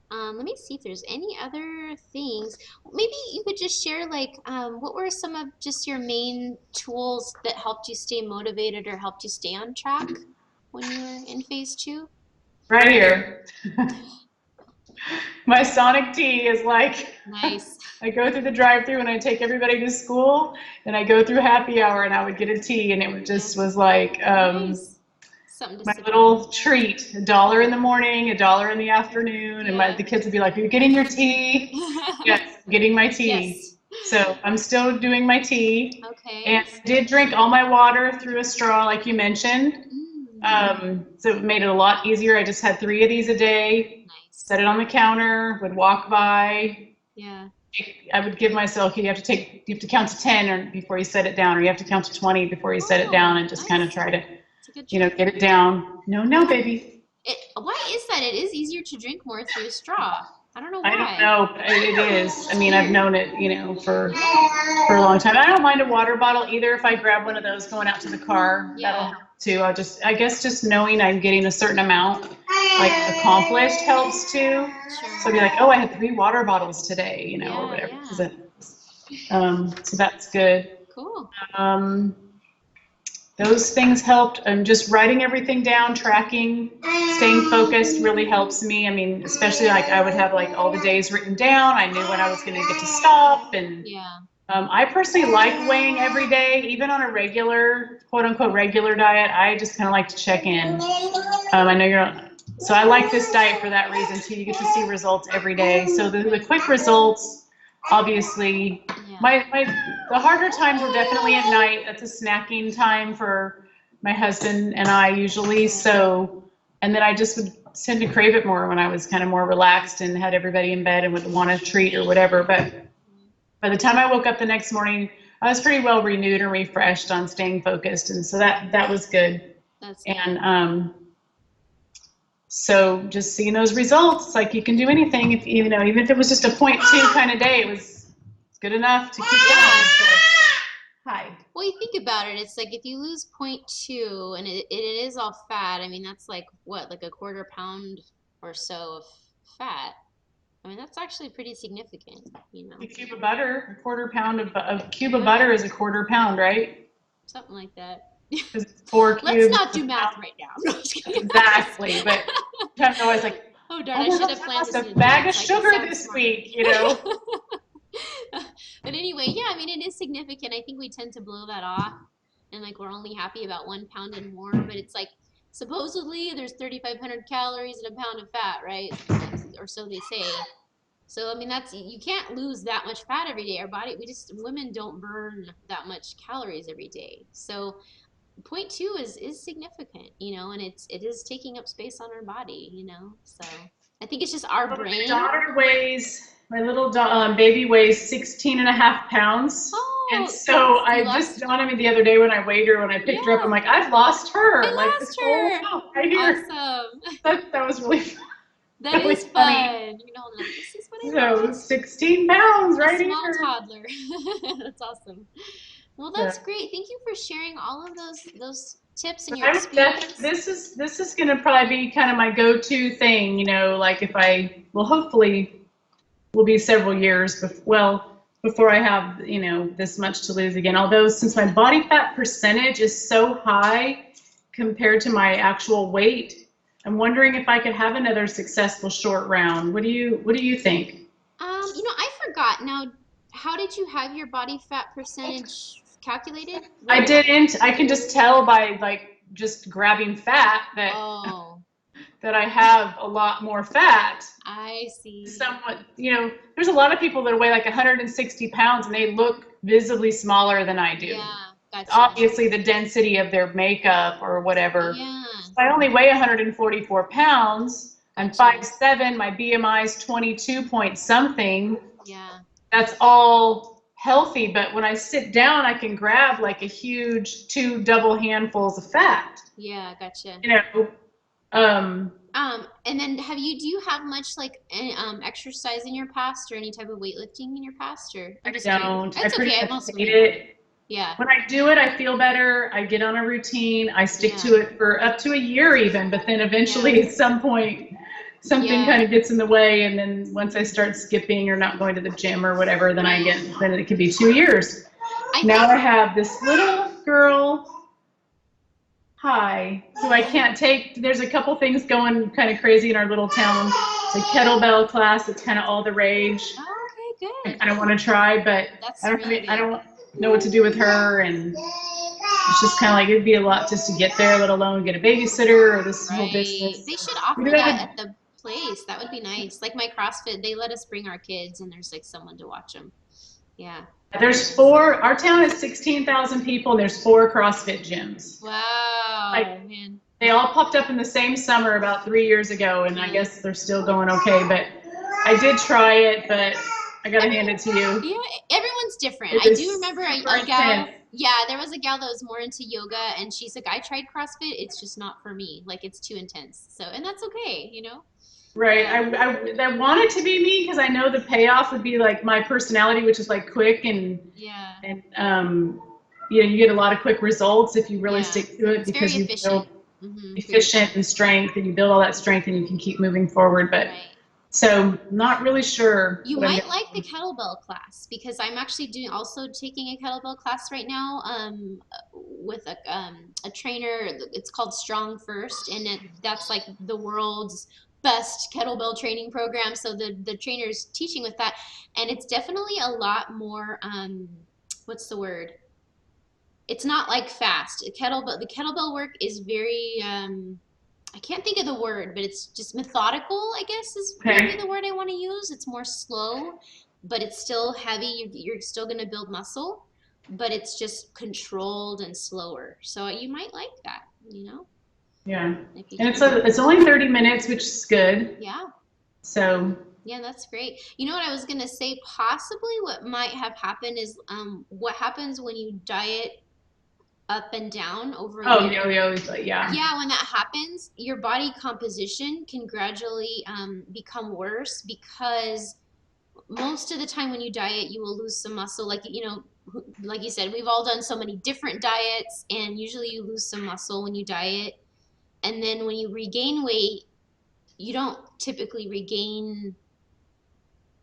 Let me see if there's any other things. Maybe you could just share, like, what were some of just your main tools that helped you stay motivated or helped you stay on track when you were in phase two? Right here. My Sonic tea is like, Nice. I go through the drive-through and I take everybody to school, and I go through happy hour and I would get a tea, and it Yeah. just was like Nice. Something to my sip on. little treat. $1 in the morning, $1 in the afternoon, and Yeah. the kids would be like, "Are you getting your tea?" Yes, I'm getting my tea. Yes. So I'm still doing my tea, Okay. and I did drink all my water through a straw, like you mentioned. Mm, So it made it a lot easier. I just had 3 of these a day, nice. set it on the counter, would walk by. Yeah. I would give myself, you have to count to 10 or before you set it down, or you have to count to 20 before you set it down, Oh, and just kind of nice. try to, It's a good trick. get it down. No, no, baby. Why is that? It is easier to drink more through a straw. I don't know I don't why. know, but it is. I It's mean, I've weird. known it, for a long time. I don't mind a water bottle either if I grab one of those going out to the car. That'll Yeah. help too. I guess just knowing I'm getting a certain amount, like accomplished helps too. So I'd be Sure. like, oh, I had 3 water bottles today, or Yeah, whatever. yeah. So that's good. Cool. Um, those things helped. Just writing everything down, tracking, staying focused really helps me. I mean, especially like I would have like all the days written down. I knew when I was going to get to stop. And Yeah. I personally like weighing every day, even on a regular, quote unquote, regular diet. I just kind of like to check in. Sure. I know you're not. So I like this diet for that reason too. You get to see results every day. So the quick results, obviously, Yeah. the harder times are definitely at night. That's a snacking time for my husband and I usually. So, and then I just would tend to crave it more when I was kind of more relaxed and had everybody in bed and would want a treat or whatever. But by the time I woke up the next morning, I was pretty well renewed and refreshed on staying focused, and so that was good. That's good. And so just seeing those results, like you can do anything if even if it was just a 0.2 kind of day, it was good enough to keep going. So, hi. Well, you think about it, it's like if you lose point 0.2 and it is all fat, I mean, that's like what, like a quarter pound or so of fat. I mean, that's actually pretty significant. A cube of butter, a quarter pound of a cube of butter is a quarter pound, right? Something like that. Because it's 4 Let's cubes. not do math right now. No, just kidding. Exactly, but sometimes I was like, Oh darn, oh I my should gosh, have I planned lost this a in bag of advance. I can sugar sound this smarter. week. But anyway, yeah, I mean, it is significant. I think we tend to blow that off and like we're only happy about 1 pound and more, but it's like supposedly there's 3,500 calories in a pound of fat, right? Or so they say. So I mean, you can't lose that much fat every day. Our body, women don't burn that much calories every day. So point 0.2 is significant, and it is taking up space on our body. So I think it's just our Well, brain. my little baby weighs 16 and a half pounds. And Oh, so so you I just lost? dawned on me the other day when I weighed her, when I picked her up, I'm Yeah, like, I've lost her, like this I whole lost her. amount right here. Awesome. That was really, That really is funny. fun. Hold on. This is what I So lost. 16 pounds A right small here. toddler. That's awesome. Well, Yeah. that's great. Thank you for sharing all of those tips and But your experience. this is going to probably be kind of my go-to thing, like if hopefully will be several years, before I have, this much to lose again. Although since my body fat percentage is so high compared to my actual weight, I'm wondering if I could have another successful short round. What do you think? I forgot. Now, how did you have your body fat percentage calculated? I What? didn't. I can just tell by like just grabbing fat that Oh, I have a lot more fat. I see. Somewhat, there's a lot of people that weigh like 160 pounds and they look visibly smaller than I do. Yeah, gotcha. Obviously, the density of their makeup or whatever. Yeah, I only weigh 144 pounds. I'm gotcha. 5'7". My BMI is 22 point something. Yeah, That's all healthy, but when I sit down, I can grab like a huge two double handfuls of fat. yeah, gotcha. You know, um, And then do you have much like exercise in your past or any type of weightlifting in your past or I I'm just curious. don't. I It's pretty okay. I'm much also hate wondering. it. Yeah, When I do it, I feel better. I get on a routine. I stick yeah, to it for up to a year even, but then yeah, eventually at some point something yeah. kind of gets in the way, and then once I start skipping or not going to the gym or whatever, then it could be 2 years. I Now think. I have this little girl, hi, who I can't take. There's a couple things going kind of crazy in our little town. It's a kettlebell class. It's kind of all the rage. Oh, okay, I good. kind of want to try, but That's really I good. don't know what to do with her, and it's just kind of like it'd be a lot just to get there, let alone get a babysitter or this whole Right. business. They should We offer do have that a at the place. That would be nice. Like my CrossFit, they let us bring our kids and there's like someone to watch them. Yeah, that'd be there's nice. four. Our town is 16,000 people, and there's four CrossFit gyms. Wow, Like man. they all popped up in the same summer about 3 years ago, and I Yeah. guess they're still going okay. But I did try it, but I gotta hand it to you. Yeah, everyone's different. It I do was remember super a intense. gal. Yeah, there was a gal that was more into yoga, and she's like, I tried CrossFit. It's just not for me. Like, it's too intense. So, and that's okay, you know? Right. Yeah, I want it to be me because I know the payoff would be like my personality, which is like quick yeah, and you get a lot of quick results if you really yeah. stick to it It's very because you build efficient, for your efficient time. and strength and you build all that strength and you can keep moving forward. But Right. so not really sure You what I'm might gonna like the do. kettlebell class because I'm actually doing also taking a kettlebell class right now with a trainer. It's called Strong First, and that's like the world's best kettlebell training program. So the trainer's teaching with that, and it's definitely a lot more what's the word? It's not like fast. The kettlebell work is very I can't think of the word, but it's just methodical, I guess is maybe the Okay. word I want to use. It's more slow, but it's still heavy. You're still going to build muscle, but it's just controlled and slower. So you might like that, Yeah. if you And can. it's only 30 minutes, which is good. Yeah. So Yeah, that's great. You know what I was going to say? Possibly what might have happened is what happens when you diet up and down over a oh, year. we always like yeah. Yeah, when that happens, your body composition can gradually become worse because most of the time when you diet, you will lose some muscle. Like you said, we've all done so many different diets, and usually you lose some muscle when you diet. And then when you regain weight, you don't typically regain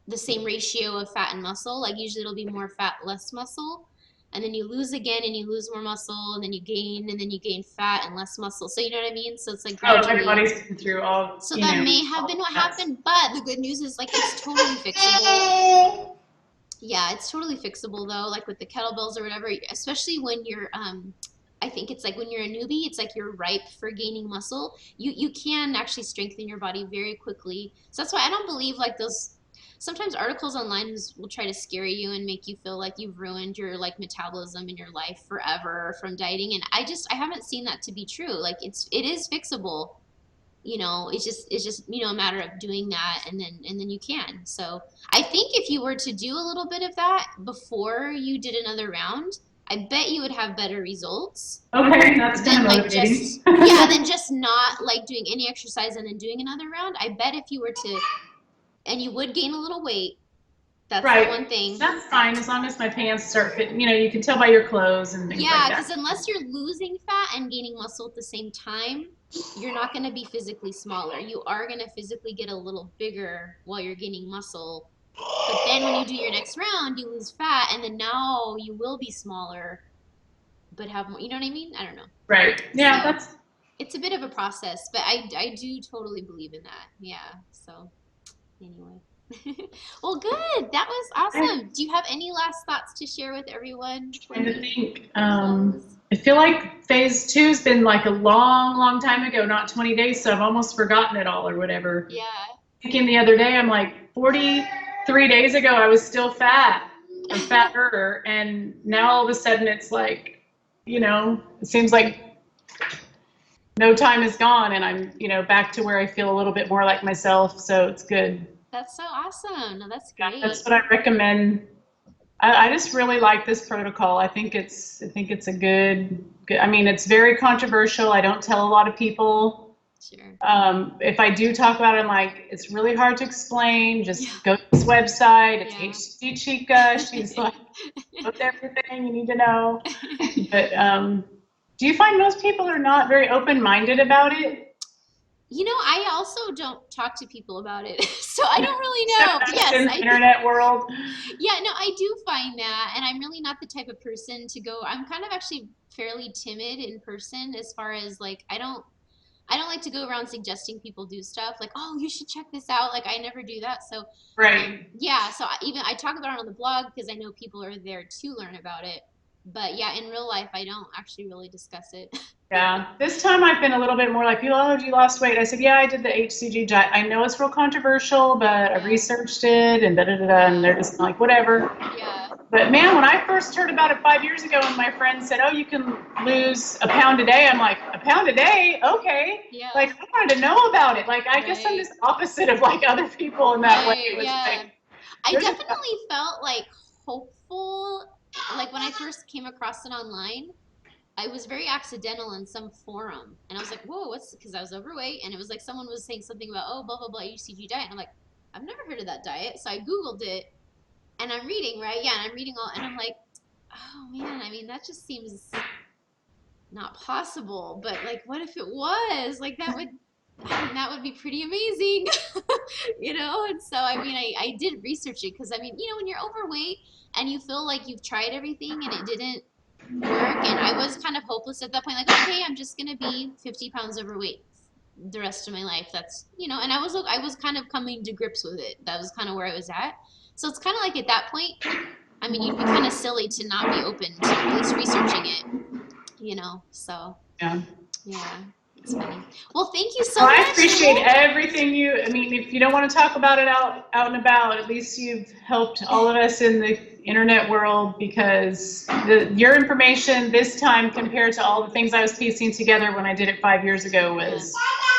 the same ratio of fat and muscle. Like usually it'll be more fat, less muscle. And then you lose again and you lose more muscle and then you gain and then you gain fat and less muscle. So you know what I mean? So it's like Oh, gradually. everybody's been through all, So that may have all been what that. happened, but the good news is like it's totally fixable. Yeah, it's totally fixable though, like with the kettlebells or whatever, especially when you're I think it's like when you're a newbie, it's like you're ripe for gaining muscle. You can actually strengthen your body very quickly. So that's why I don't believe like those sometimes articles online will try to scare you and make you feel like you've ruined your like metabolism in your life forever from dieting and I haven't seen that to be true. Like it is fixable, it's just a matter of doing that and then you can. So I think if you were to do a little bit of that before you did another round, I bet you would have better results Okay, that's kind than of like motivating. just yeah than just not like doing any exercise and then doing another round. I bet if you were to and you would gain a little weight. That's the one Right. thing. That's fine as long as my pants start fitting. You can tell by your clothes and things like Yeah, that. because unless you're losing fat and gaining muscle at the same time, you're not going to be physically smaller. You are going to physically get a little bigger while you're gaining muscle. But then when you do your next round, you lose fat, and then now you will be smaller, but have more. You know what I mean? I don't know. Right. Yeah, So that's it's a bit of a process, but I do totally believe in that. Yeah. So anyway. Well, good. That was I'm awesome. Do you have any last thoughts to share with everyone before trying to we think. close? I feel like phase two's been like a long, long time ago, not 20 days, so I've almost forgotten it all or whatever. Yeah. Thinking the other day, I'm like, 43 days ago, I was still fat or fatter, and now all of a sudden it's like, it seems like no time is gone, and I'm, back to where I feel a little bit more like myself, so it's good. That's so awesome. No, that's Yeah, that's great. what I recommend. I just really like this protocol. I think it's a good. I mean, it's very controversial. I don't tell a lot of people. Sure. If I do talk about it, I'm like, it's really hard to explain. Yeah. Just go to this website. It's Yeah. hCG Chica. She's like, knows everything you need to know. But do you find most people are not very open-minded about it? I also don't talk to people about it, so I don't really know. Except But us yes, in the internet world. yeah, no, I do find that, and I'm really not the type of person to go. I'm kind of actually fairly timid in person as far as like I don't like to go around suggesting people do stuff like, oh, you should check this out. Like I never do that. So, Right. yeah. So I talk about it on the blog because I know people are there to learn about it. But yeah, in real life, I don't actually really discuss it. Yeah, this time I've been a little bit more like, oh, you lost weight. I said, yeah, I did the hCG diet. I know it's real controversial, but I Yeah, researched it and da da da da, and they're yeah, just like, whatever. yeah, But man, when I first heard about it 5 years ago, and my friend said, oh, you can lose a pound a day, I'm like, a pound a day? Okay. yeah. Like, I wanted to know about it. Like, I guess I'm Right, just opposite of like other people in that way. right. It was Yeah. like, I there's a, definitely felt like hopeful. Like when I first came across it online, I was very accidental in some forum, and I was like, "Whoa, what's?" Because I was overweight, and it was like someone was saying something about, "Oh, blah blah blah, UCG diet," and I'm like, "I've never heard of that diet," so I googled it, and I'm reading, right? Yeah, and I'm reading all, and I'm like, "Oh man, I mean, that just seems not possible." But like, what if it was? Like that would, I mean, that would be pretty amazing, And so, I mean, I did research it because I mean, when you're overweight and you feel like you've tried everything and it didn't work, and I was kind of hopeless at that point, like, okay, I'm just gonna be 50 pounds overweight the rest of my life. That's and I was kind of coming to grips with it. That was kind of where I was at. So it's kind of like at that point, I mean, you'd be kind of silly to not be open to at least researching it. So yeah. yeah, it's funny. Well, thank you Well, so I much, appreciate Lynette. everything I mean, if you don't want to talk about it out and about, at least you've helped all of us in the internet world because your information this time compared to all the things I was piecing together when I did it 5 years ago Yeah, was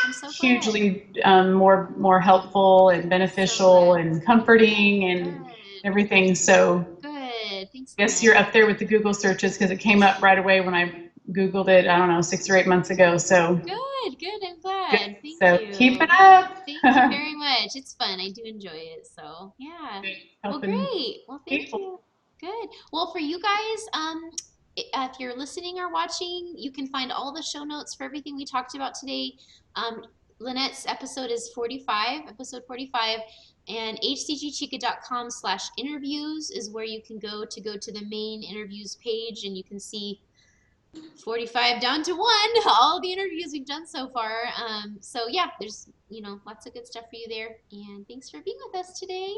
I'm so glad. hugely more helpful and So beneficial glad. and comforting and Good. everything. So Good. Thanks, I guess Lynette. you're up there with the Google searches because it came up right away when I Googled it, I don't know, 6 or 8 months ago. So Good, good. I'm good. glad. Thank So keep it you. up. Thank you very much. It's fun. I do enjoy it. So, yeah. Well, Helping great. Well, thank people. you. Good. Well, for you guys, if you're listening or watching, you can find all the show notes for everything we talked about today. Lynette's episode is 45, episode 45, and hcgchica.com/interviews is where you can go to the main interviews page, and you can see 45 down to one, all the interviews we've done so far. So yeah, there's lots of good stuff for you there, and thanks for being with us today.